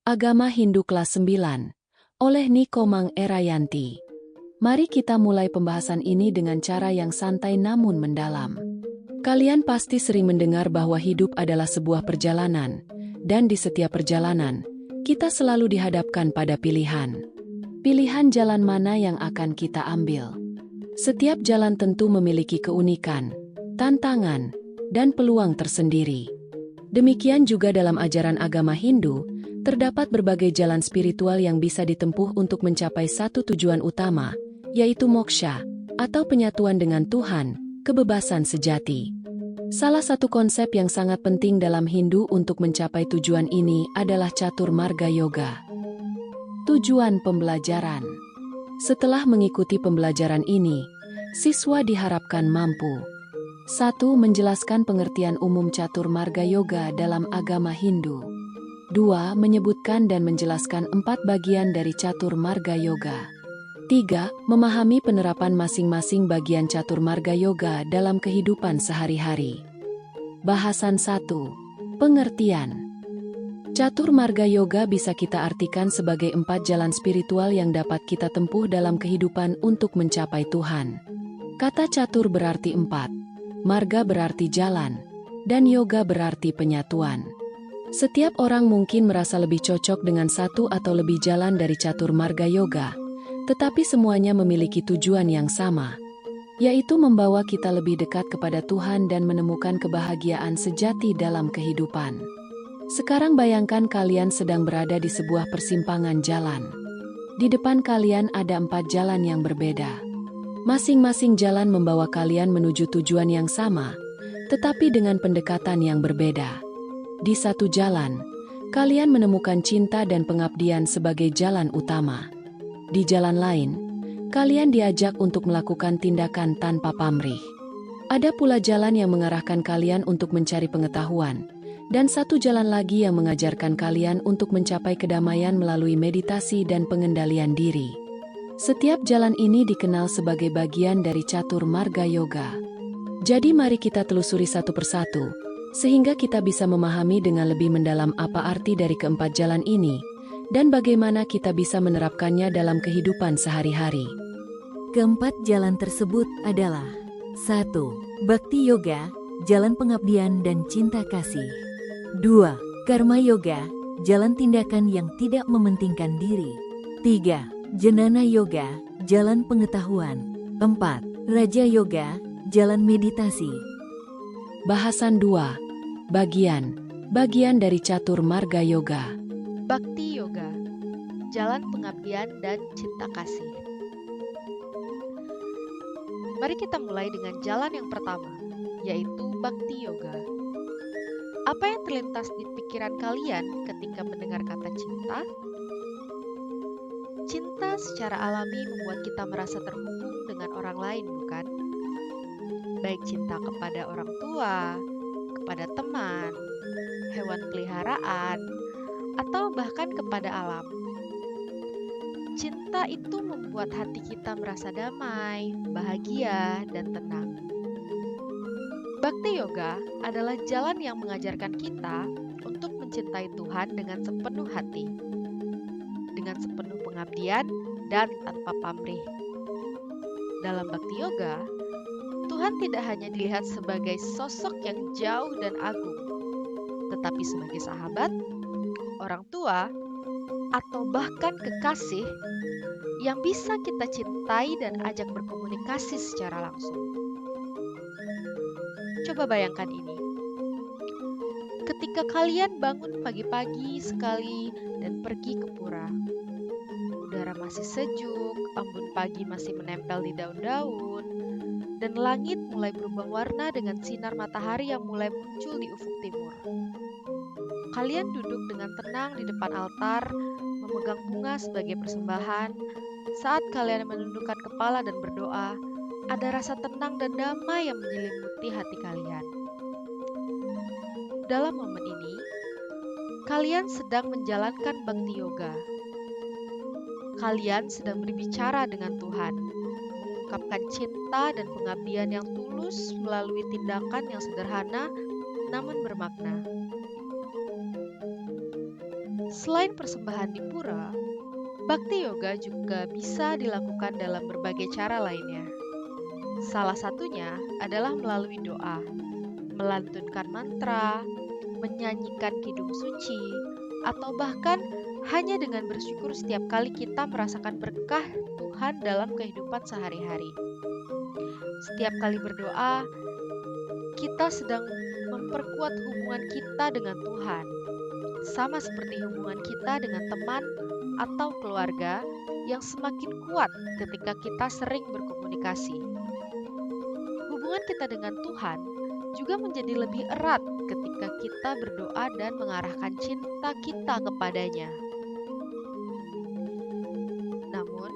Agama Hindu kelas 9 oleh Niko Mang Erayanti. Mari kita mulai pembahasan ini dengan cara yang santai namun mendalam. Kalian pasti sering mendengar bahwa hidup adalah sebuah perjalanan, dan di setiap perjalanan, kita selalu dihadapkan pada pilihan. Pilihan jalan mana yang akan kita ambil. Setiap jalan tentu memiliki keunikan, tantangan, dan peluang tersendiri. Demikian juga dalam ajaran agama Hindu, terdapat berbagai jalan spiritual yang bisa ditempuh untuk mencapai satu tujuan utama, yaitu moksha, atau penyatuan dengan Tuhan, kebebasan sejati. Salah satu konsep yang sangat penting dalam Hindu untuk mencapai tujuan ini adalah Catur Marga Yoga. Tujuan pembelajaran. Setelah mengikuti pembelajaran ini, siswa diharapkan mampu 1. Menjelaskan pengertian umum Catur Marga Yoga dalam agama Hindu. 2. Menyebutkan dan menjelaskan 4 bagian dari Catur Marga Yoga. 3. Memahami penerapan masing-masing bagian Catur Marga Yoga dalam kehidupan sehari-hari. Bahasan 1. Pengertian. Catur Marga Yoga bisa kita artikan sebagai 4 jalan spiritual yang dapat kita tempuh dalam kehidupan untuk mencapai Tuhan. Kata catur berarti 4, marga berarti jalan, dan yoga berarti penyatuan. Setiap orang mungkin merasa lebih cocok dengan satu atau lebih jalan dari Catur Marga Yoga, tetapi semuanya memiliki tujuan yang sama, yaitu membawa kita lebih dekat kepada Tuhan dan menemukan kebahagiaan sejati dalam kehidupan. Sekarang bayangkan kalian sedang berada di sebuah persimpangan jalan. Di depan kalian ada 4 jalan yang berbeda. Masing-masing jalan membawa kalian menuju tujuan yang sama, tetapi dengan pendekatan yang berbeda. Di satu jalan, kalian menemukan cinta dan pengabdian sebagai jalan utama. Di jalan lain, kalian diajak untuk melakukan tindakan tanpa pamrih. Ada pula jalan yang mengarahkan kalian untuk mencari pengetahuan, dan satu jalan lagi yang mengajarkan kalian untuk mencapai kedamaian melalui meditasi dan pengendalian diri. Setiap jalan ini dikenal sebagai bagian dari Catur Marga Yoga. Jadi mari kita telusuri satu persatu, sehingga kita bisa memahami dengan lebih mendalam apa arti dari keempat jalan ini, dan bagaimana kita bisa menerapkannya dalam kehidupan sehari-hari. Keempat jalan tersebut adalah 1. Bhakti Yoga, jalan pengabdian dan cinta kasih. 2. Karma Yoga, jalan tindakan yang tidak mementingkan diri. 3. Jnana Yoga, jalan pengetahuan. 4. Raja Yoga, jalan meditasi. Bahasan 2. Bagian dari Catur Marga Yoga. Bhakti Yoga, jalan pengabdian dan cinta kasih. Mari kita mulai dengan jalan yang pertama, yaitu Bhakti Yoga. Apa yang terlintas di pikiran kalian ketika mendengar kata cinta? Cinta secara alami membuat kita merasa terhubung dengan orang lain, bukan? Baik cinta kepada orang tua, kepada teman, hewan peliharaan, atau bahkan kepada alam. Cinta itu membuat hati kita merasa damai, bahagia, dan tenang. Bhakti Yoga adalah jalan yang mengajarkan kita untuk mencintai Tuhan dengan sepenuh hati, dengan sepenuh pengabdian, dan tanpa pamrih. Dalam Bhakti Yoga, Tuhan tidak hanya dilihat sebagai sosok yang jauh dan agung, tetapi sebagai sahabat, orang tua, atau bahkan kekasih yang bisa kita cintai dan ajak berkomunikasi secara langsung. Coba bayangkan ini. Ketika kalian bangun pagi-pagi sekali dan pergi ke pura. Udara masih sejuk, embun pagi masih menempel di daun-daun, dan langit mulai berubah warna dengan sinar matahari yang mulai muncul di ufuk timur. Kalian duduk dengan tenang di depan altar, memegang bunga sebagai persembahan. Saat kalian menundukkan kepala dan berdoa, ada rasa tenang dan damai yang menyelimuti hati kalian. Dalam momen ini, kalian sedang menjalankan Bhakti Yoga. Kalian sedang berbicara dengan Tuhan, mengungkapkan cinta dan pengabdian yang tulus melalui tindakan yang sederhana namun bermakna. Selain persembahan di pura, bakti yoga juga bisa dilakukan dalam berbagai cara lainnya. Salah satunya adalah melalui doa, melantunkan mantra, menyanyikan kidung suci, atau bahkan hanya dengan bersyukur setiap kali kita merasakan berkah Tuhan dalam kehidupan sehari-hari. Setiap kali berdoa, kita sedang memperkuat hubungan kita dengan Tuhan, sama seperti hubungan kita dengan teman atau keluarga yang semakin kuat ketika kita sering berkomunikasi. Hubungan kita dengan Tuhan juga menjadi lebih erat ketika kita berdoa dan mengarahkan cinta kita kepadanya. Namun,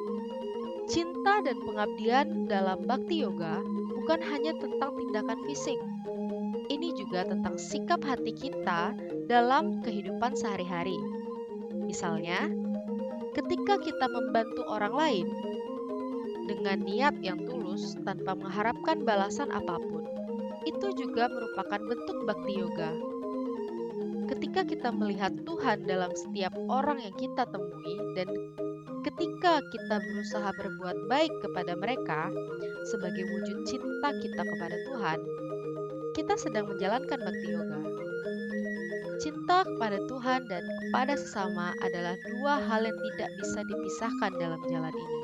cinta dan pengabdian dalam bakti yoga bukan hanya tentang tindakan fisik. Ini juga tentang sikap hati kita dalam kehidupan sehari-hari. Misalnya, ketika kita membantu orang lain dengan niat yang tulus tanpa mengharapkan balasan apapun, itu juga merupakan bentuk bakti yoga. Ketika kita melihat Tuhan dalam setiap orang yang kita temui dan ketika kita berusaha berbuat baik kepada mereka sebagai wujud cinta kita kepada Tuhan, kita sedang menjalankan bakti yoga. Cinta kepada Tuhan dan kepada sesama adalah dua hal yang tidak bisa dipisahkan dalam jalan ini.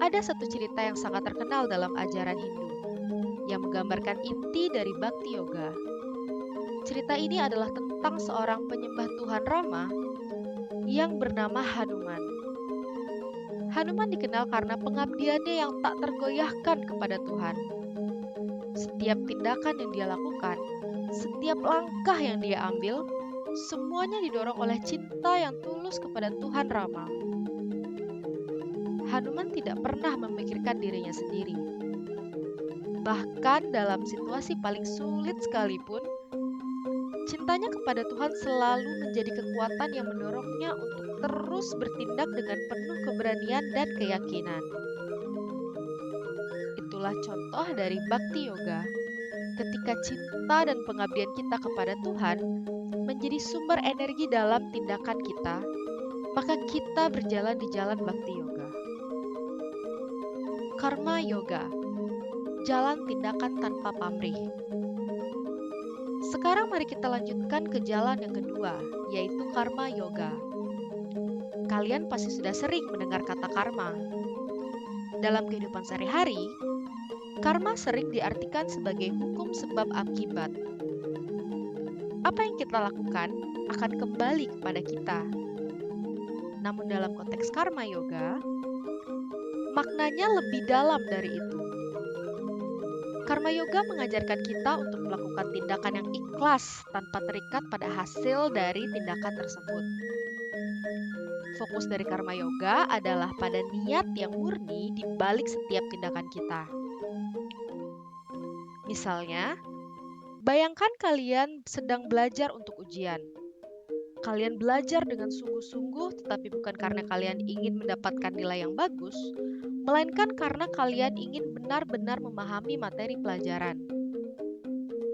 Ada satu cerita yang sangat terkenal dalam ajaran Hindu yang menggambarkan inti dari bakti yoga. Cerita ini adalah tentang seorang penyembah Tuhan Rama yang bernama Hanuman. Hanuman dikenal karena pengabdiannya yang tak tergoyahkan kepada Tuhan. Setiap tindakan yang dia lakukan, setiap langkah yang dia ambil, semuanya didorong oleh cinta yang tulus kepada Tuhan Rama. Hanuman tidak pernah memikirkan dirinya sendiri. Bahkan dalam situasi paling sulit sekalipun, cintanya kepada Tuhan selalu menjadi kekuatan yang mendorongnya untuk terus bertindak dengan penuh keberanian dan keyakinan. Itulah contoh dari bakti yoga. Ketika cinta dan pengabdian kita kepada Tuhan menjadi sumber energi dalam tindakan kita, maka kita berjalan di jalan bakti yoga. Karma yoga, jalan tindakan tanpa pamrih. Sekarang mari kita lanjutkan ke jalan yang kedua, yaitu karma yoga. Kalian pasti sudah sering mendengar kata karma. Dalam kehidupan sehari-hari, karma sering diartikan sebagai hukum sebab akibat. Apa yang kita lakukan akan kembali kepada kita. Namun dalam konteks karma yoga, maknanya lebih dalam dari itu. Karma yoga mengajarkan kita untuk melakukan tindakan yang ikhlas tanpa terikat pada hasil dari tindakan tersebut. Fokus dari karma yoga adalah pada niat yang murni di balik setiap tindakan kita. Misalnya, bayangkan kalian sedang belajar untuk ujian. Kalian belajar dengan sungguh-sungguh, tetapi bukan karena kalian ingin mendapatkan nilai yang bagus, melainkan karena kalian ingin benar-benar memahami materi pelajaran.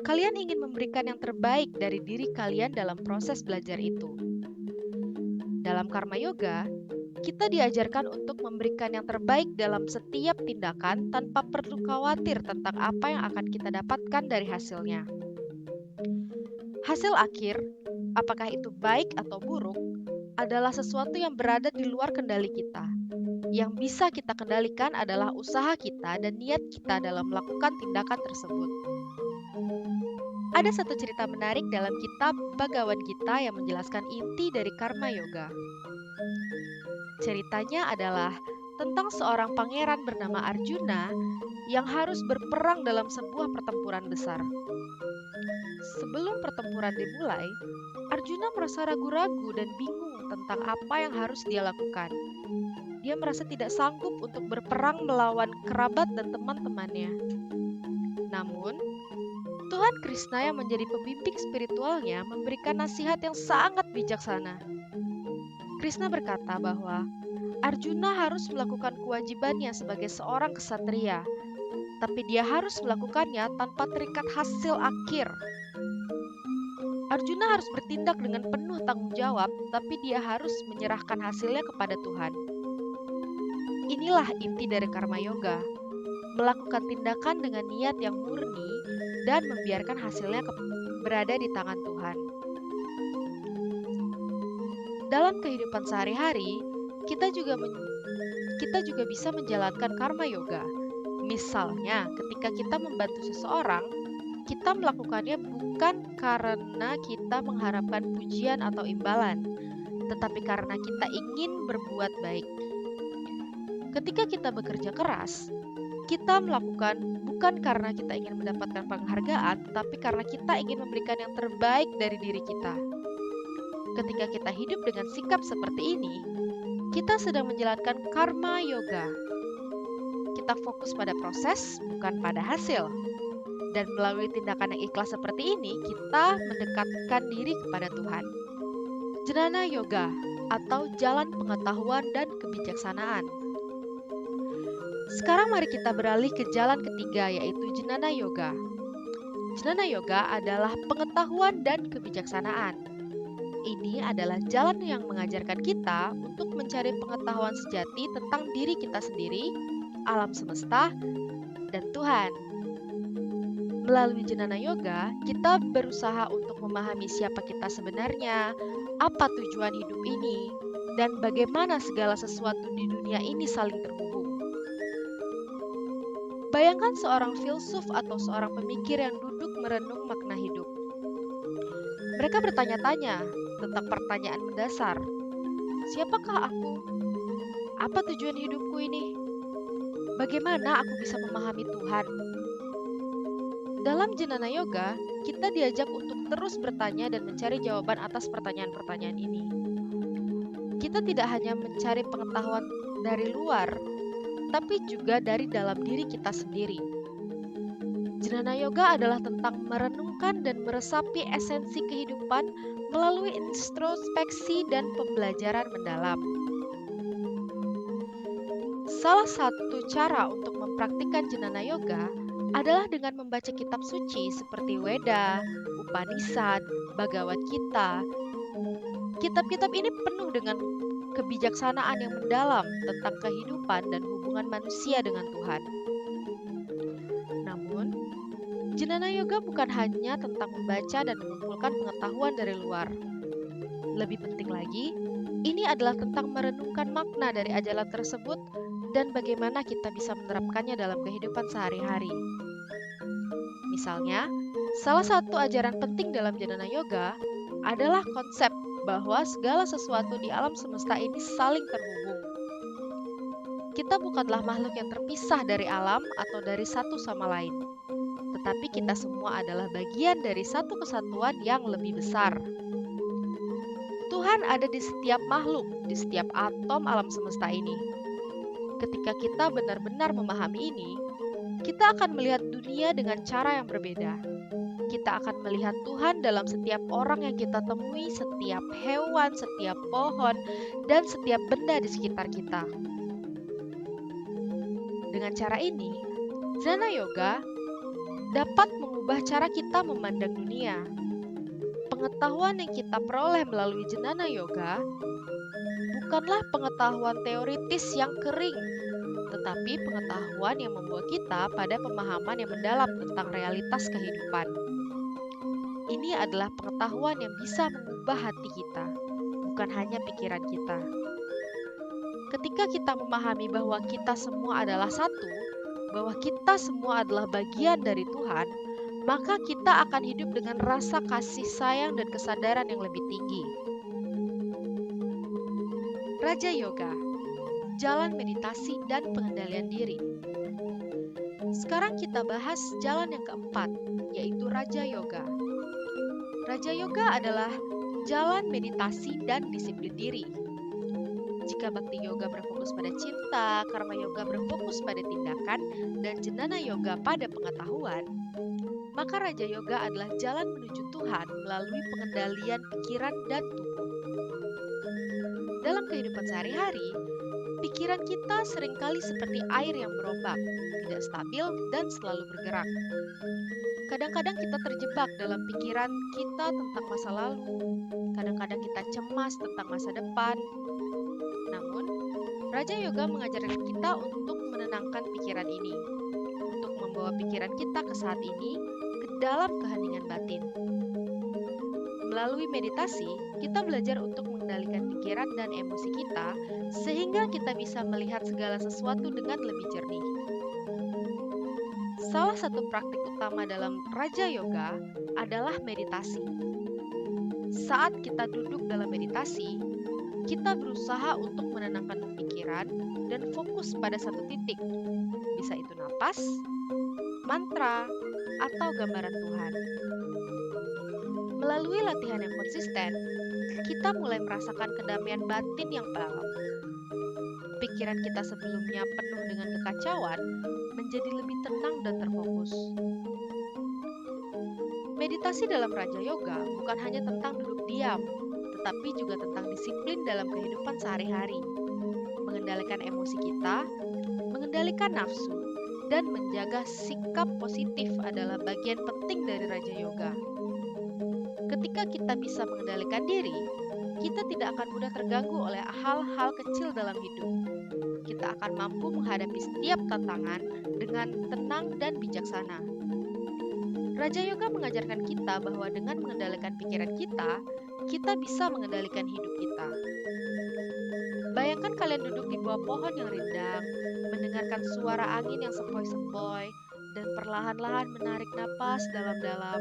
Kalian ingin memberikan yang terbaik dari diri kalian dalam proses belajar itu. Dalam karma yoga, kita diajarkan untuk memberikan yang terbaik dalam setiap tindakan tanpa perlu khawatir tentang apa yang akan kita dapatkan dari hasilnya. Hasil akhir, apakah itu baik atau buruk, adalah sesuatu yang berada di luar kendali kita. Yang bisa kita kendalikan adalah usaha kita dan niat kita dalam melakukan tindakan tersebut. Ada satu cerita menarik dalam kitab Bhagavad Gita yang menjelaskan inti dari karma yoga. Ceritanya adalah tentang seorang pangeran bernama Arjuna yang harus berperang dalam sebuah pertempuran besar. Sebelum pertempuran dimulai, Arjuna merasa ragu-ragu dan bingung tentang apa yang harus dia lakukan. Dia merasa tidak sanggup untuk berperang melawan kerabat dan teman-temannya. Namun, Tuhan Krishna yang menjadi pembimbing spiritualnya memberikan nasihat yang sangat bijaksana. Krishna berkata bahwa Arjuna harus melakukan kewajibannya sebagai seorang ksatria, tapi dia harus melakukannya tanpa terikat hasil akhir. Arjuna harus bertindak dengan penuh tanggung jawab, tapi dia harus menyerahkan hasilnya kepada Tuhan. Inilah inti dari karma yoga, melakukan tindakan dengan niat yang murni dan membiarkan hasilnya berada di tangan Tuhan. Dalam kehidupan sehari-hari, kita juga bisa menjalankan karma yoga. Misalnya, ketika kita membantu seseorang, kita melakukannya bukan karena kita mengharapkan pujian atau imbalan, tetapi karena kita ingin berbuat baik. Ketika kita bekerja keras, kita melakukan bukan karena kita ingin mendapatkan penghargaan, tetapi karena kita ingin memberikan yang terbaik dari diri kita. Ketika kita hidup dengan sikap seperti ini, kita sedang menjalankan karma yoga. Kita fokus pada proses, bukan pada hasil. Dan melalui tindakan yang ikhlas seperti ini, kita mendekatkan diri kepada Tuhan. Jnana yoga atau jalan pengetahuan dan kebijaksanaan. Sekarang mari kita beralih ke jalan ketiga, yaitu Jnana yoga. Jnana yoga adalah pengetahuan dan kebijaksanaan. Ini adalah jalan yang mengajarkan kita untuk mencari pengetahuan sejati tentang diri kita sendiri, alam semesta, dan Tuhan. Melalui Jnana yoga, kita berusaha untuk memahami siapa kita sebenarnya, apa tujuan hidup ini, dan bagaimana segala sesuatu di dunia ini saling terhubung. Bayangkan seorang filsuf atau seorang pemikir yang duduk merenung makna hidup. Mereka bertanya-tanya tentang pertanyaan mendasar. Siapakah aku? Apa tujuan hidupku ini? Bagaimana aku bisa memahami Tuhan? Dalam Jnana yoga, kita diajak untuk terus bertanya dan mencari jawaban atas pertanyaan-pertanyaan ini. Kita tidak hanya mencari pengetahuan dari luar, tapi juga dari dalam diri kita sendiri. Jnana yoga adalah tentang merenungkan dan meresapi esensi kehidupan melalui introspeksi dan pembelajaran mendalam. Salah satu cara untuk mempraktikkan Jnana yoga adalah dengan membaca kitab suci seperti Weda, Upanishad, Bhagavad Gita. Kitab-kitab ini penuh dengan kebijaksanaan yang mendalam tentang kehidupan dan hubungan manusia dengan Tuhan. Namun, Jnana yoga bukan hanya tentang membaca dan mengumpulkan pengetahuan dari luar. Lebih penting lagi, ini adalah tentang merenungkan makna dari ajaran tersebut dan bagaimana kita bisa menerapkannya dalam kehidupan sehari-hari. Misalnya, salah satu ajaran penting dalam Jnana yoga adalah konsep bahwa segala sesuatu di alam semesta ini saling terhubung. Kita bukanlah makhluk yang terpisah dari alam atau dari satu sama lain, tetapi kita semua adalah bagian dari satu kesatuan yang lebih besar. Tuhan ada di setiap makhluk, di setiap atom alam semesta ini. Ketika kita benar-benar memahami ini, kita akan melihat dunia dengan cara yang berbeda. Kita akan melihat Tuhan dalam setiap orang yang kita temui, setiap hewan, setiap pohon, dan setiap benda di sekitar kita. Dengan cara ini, Jnana yoga dapat mengubah cara kita memandang dunia. Pengetahuan yang kita peroleh melalui Jnana yoga bukanlah pengetahuan teoritis yang kering, tetapi pengetahuan yang membawa kita pada pemahaman yang mendalam tentang realitas kehidupan. Ini adalah pengetahuan yang bisa mengubah hati kita, bukan hanya pikiran kita. Ketika kita memahami bahwa kita semua adalah satu, bahwa kita semua adalah bagian dari Tuhan, maka kita akan hidup dengan rasa kasih sayang dan kesadaran yang lebih tinggi. Raja Yoga, jalan meditasi dan pengendalian diri. Sekarang kita bahas jalan yang keempat, yaitu Raja Yoga. Raja Yoga adalah jalan meditasi dan disiplin diri. Jika Bhakti Yoga berfokus pada cinta, Karma Yoga berfokus pada tindakan, dan Jnana Yoga pada pengetahuan, maka Raja Yoga adalah jalan menuju Tuhan melalui pengendalian pikiran dan tubuh. Dalam kehidupan sehari-hari, Pikiran kita seringkali seperti air yang berombak, tidak stabil dan selalu bergerak. Kadang-kadang kita terjebak dalam pikiran kita tentang masa lalu, kadang-kadang kita cemas tentang masa depan. Namun, Raja Yoga mengajarkan kita untuk menenangkan pikiran ini, untuk membawa pikiran kita ke saat ini, ke dalam keheningan batin. Melalui meditasi, kita belajar untuk mengendalikan pikiran dan emosi kita, sehingga kita bisa melihat segala sesuatu dengan lebih jernih. Salah satu praktik utama dalam Raja Yoga adalah meditasi. Saat kita duduk dalam meditasi, kita berusaha untuk menenangkan pikiran dan fokus pada satu titik. Bisa itu napas, mantra, atau gambaran Tuhan. Melalui latihan yang konsisten, kita mulai merasakan kedamaian batin yang dalam. Pikiran kita sebelumnya penuh dengan kekacauan menjadi lebih tenang dan terfokus. Meditasi dalam Raja Yoga bukan hanya tentang duduk diam, tetapi juga tentang disiplin dalam kehidupan sehari-hari. Mengendalikan emosi kita, mengendalikan nafsu, dan menjaga sikap positif adalah bagian penting dari Raja Yoga. Ketika kita bisa mengendalikan diri, kita tidak akan mudah terganggu oleh hal-hal kecil dalam hidup. Kita akan mampu menghadapi setiap tantangan dengan tenang dan bijaksana. Raja Yoga mengajarkan kita bahwa dengan mengendalikan pikiran kita bisa mengendalikan hidup kita. Bayangkan kalian duduk di bawah pohon yang rindang, mendengarkan suara angin yang sepoi-sepoi, dan perlahan-lahan menarik napas dalam-dalam.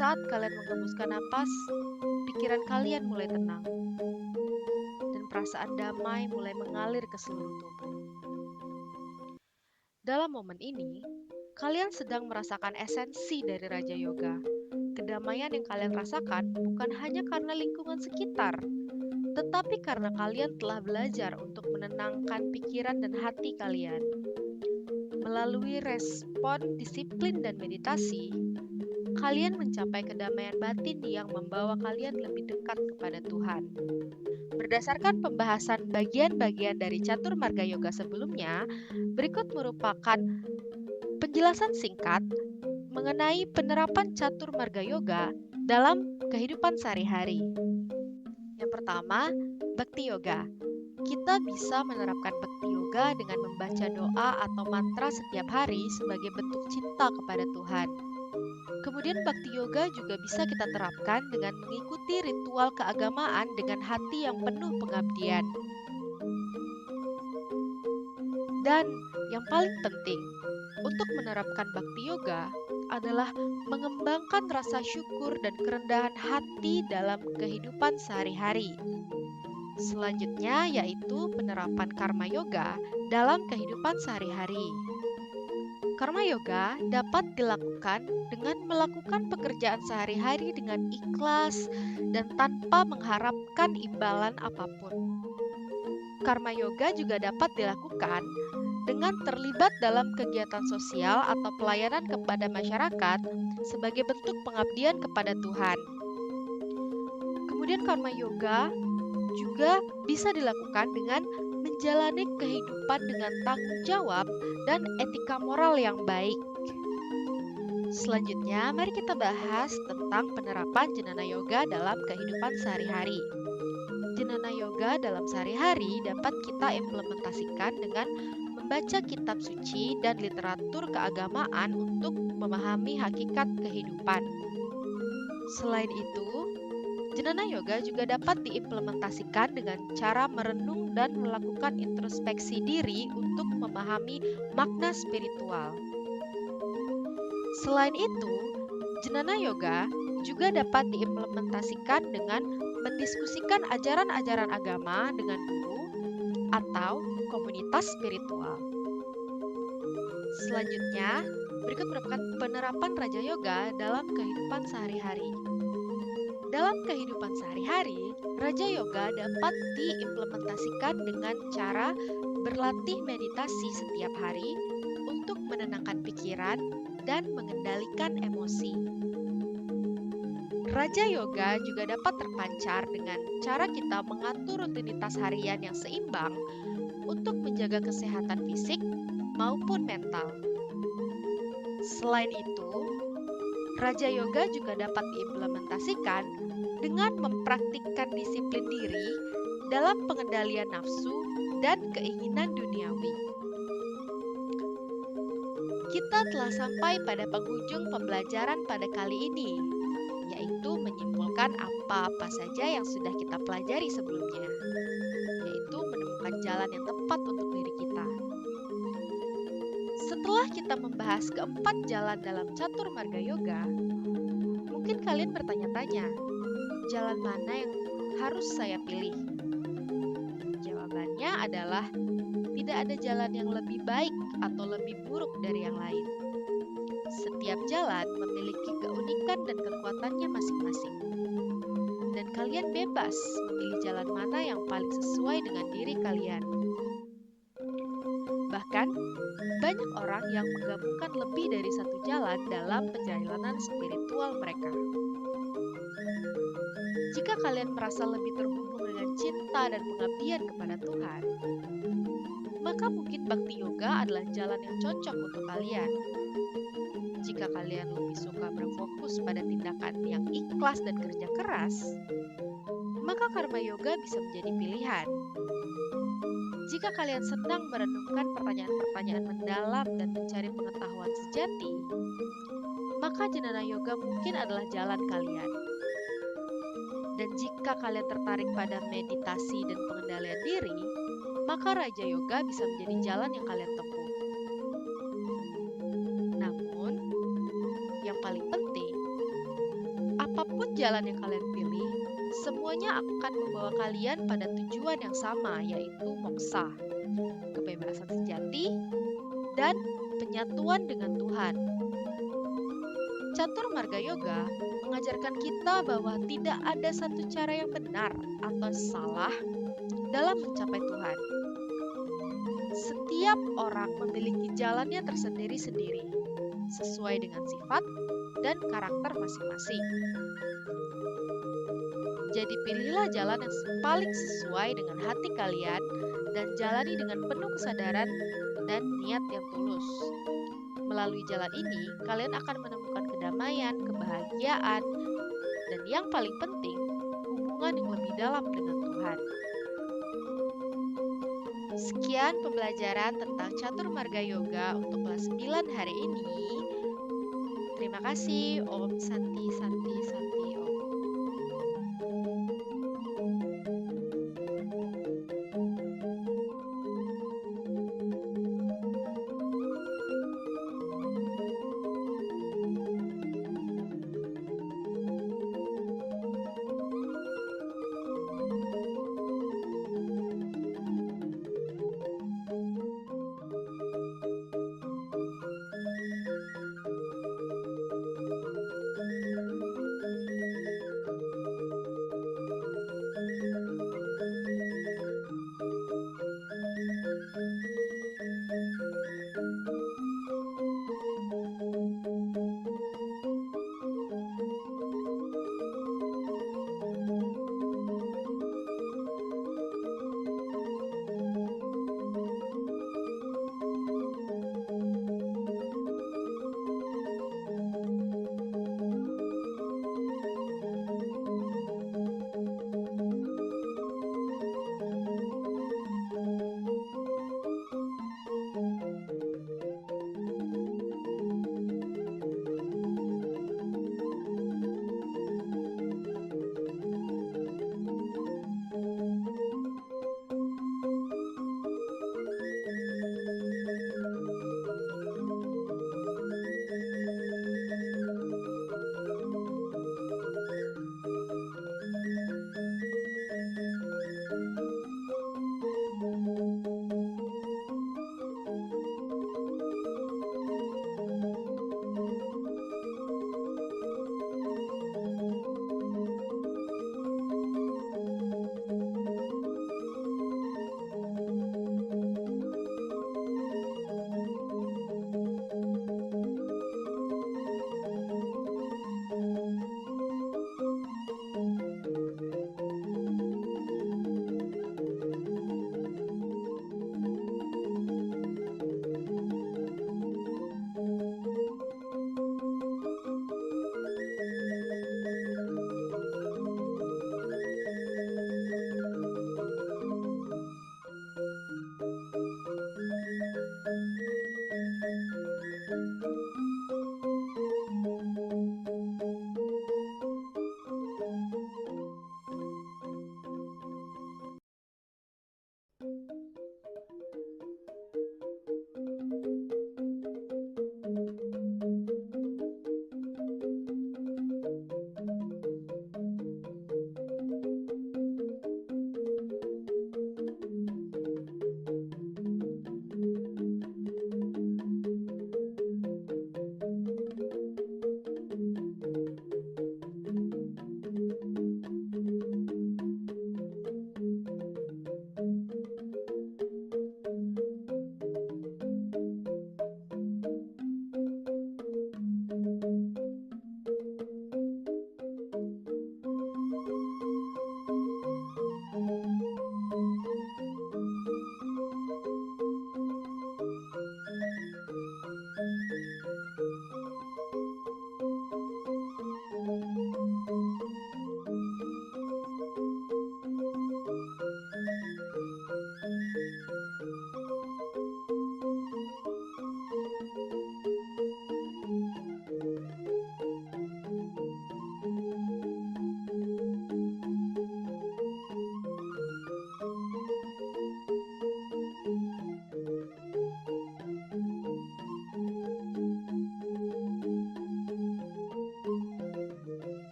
Saat kalian menghembuskan napas, pikiran kalian mulai tenang, dan perasaan damai mulai mengalir ke seluruh tubuh. Dalam momen ini, kalian sedang merasakan esensi dari Raja Yoga. Kedamaian yang kalian rasakan bukan hanya karena lingkungan sekitar, tetapi karena kalian telah belajar untuk menenangkan pikiran dan hati kalian. Melalui respon disiplin dan meditasi, kalian mencapai kedamaian batin yang membawa kalian lebih dekat kepada Tuhan. Berdasarkan pembahasan bagian-bagian dari Catur Marga Yoga sebelumnya, berikut merupakan penjelasan singkat mengenai penerapan Catur Marga Yoga dalam kehidupan sehari-hari. Yang pertama, Bhakti Yoga. Kita bisa menerapkan Bhakti Yoga dengan membaca doa atau mantra setiap hari sebagai bentuk cinta kepada Tuhan. Kemudian Bhakti Yoga juga bisa kita terapkan dengan mengikuti ritual keagamaan dengan hati yang penuh pengabdian. Dan yang paling penting, untuk menerapkan Bhakti Yoga adalah mengembangkan rasa syukur dan kerendahan hati dalam kehidupan sehari-hari. Selanjutnya yaitu penerapan Karma Yoga dalam kehidupan sehari-hari. Karma Yoga dapat dilakukan dengan melakukan pekerjaan sehari-hari dengan ikhlas dan tanpa mengharapkan imbalan apapun. Karma Yoga juga dapat dilakukan dengan terlibat dalam kegiatan sosial atau pelayanan kepada masyarakat sebagai bentuk pengabdian kepada Tuhan. Kemudian Karma Yoga juga bisa dilakukan dengan menjalani kehidupan dengan tanggung jawab dan etika moral yang baik. Selanjutnya, mari kita bahas tentang penerapan Jnana Yoga dalam kehidupan sehari-hari. Jnana Yoga dalam sehari-hari dapat kita implementasikan dengan membaca kitab suci dan literatur keagamaan untuk memahami hakikat kehidupan. Selain itu, Jnana Yoga juga dapat diimplementasikan dengan cara merenung dan melakukan introspeksi diri untuk memahami makna spiritual. Selain itu, Jnana Yoga juga dapat diimplementasikan dengan mendiskusikan ajaran-ajaran agama dengan guru atau komunitas spiritual. Selanjutnya, berikut merupakan penerapan Raja Yoga dalam kehidupan sehari-hari. Dalam kehidupan sehari-hari, Raja Yoga dapat diimplementasikan dengan cara berlatih meditasi setiap hari untuk menenangkan pikiran dan mengendalikan emosi. Raja Yoga juga dapat terpancar dengan cara kita mengatur rutinitas harian yang seimbang untuk menjaga kesehatan fisik maupun mental. Selain itu, Raja Yoga juga dapat diimplementasikan dengan mempraktikkan disiplin diri dalam pengendalian nafsu dan keinginan duniawi. Kita telah sampai pada penghujung pembelajaran pada kali ini, yaitu menyimpulkan apa-apa saja yang sudah kita pelajari sebelumnya, yaitu menemukan jalan yang tepat untuk diri kita. Setelah kita membahas keempat jalan dalam Catur Marga Yoga, mungkin kalian bertanya-tanya, jalan mana yang harus saya pilih? Jawabannya adalah tidak ada jalan yang lebih baik atau lebih buruk dari yang lain. Setiap jalan memiliki keunikan dan kekuatannya masing-masing. Dan kalian bebas memilih jalan mana yang paling sesuai dengan diri kalian. Bahkan, banyak orang yang menggabungkan lebih dari satu jalan dalam perjalanan spiritual mereka. Jika kalian merasa lebih terhubung dengan cinta dan pengabdian kepada Tuhan, maka mungkin Bhakti Yoga adalah jalan yang cocok untuk kalian. Jika kalian lebih suka berfokus pada tindakan yang ikhlas dan kerja keras, maka Karma Yoga bisa menjadi pilihan. Jika kalian sedang merenungkan pertanyaan-pertanyaan mendalam dan mencari pengetahuan sejati, maka Jnana Yoga mungkin adalah jalan kalian. Dan jika kalian tertarik pada meditasi dan pengendalian diri, maka Raja Yoga bisa menjadi jalan yang kalian tempuh. Namun, yang paling penting, apapun jalan yang kalian pilih, semuanya akan membawa kalian pada tujuan yang sama, yaitu moksa, kebebasan sejati, dan penyatuan dengan Tuhan. Catur Marga Yoga mengajarkan kita bahwa tidak ada satu cara yang benar atau salah dalam mencapai Tuhan. Setiap orang memiliki jalannya tersendiri-sendiri, sesuai dengan sifat dan karakter masing-masing. Jadi pilihlah jalan yang paling sesuai dengan hati kalian dan jalani dengan penuh kesadaran dan niat yang tulus. Melalui jalan ini, kalian akan menemukan kedamaian, kebahagiaan, dan yang paling penting, hubungan yang lebih dalam dengan Tuhan. Sekian pembelajaran tentang Catur Marga Yoga untuk kelas 9 hari ini. Terima kasih. Om Santi Santi.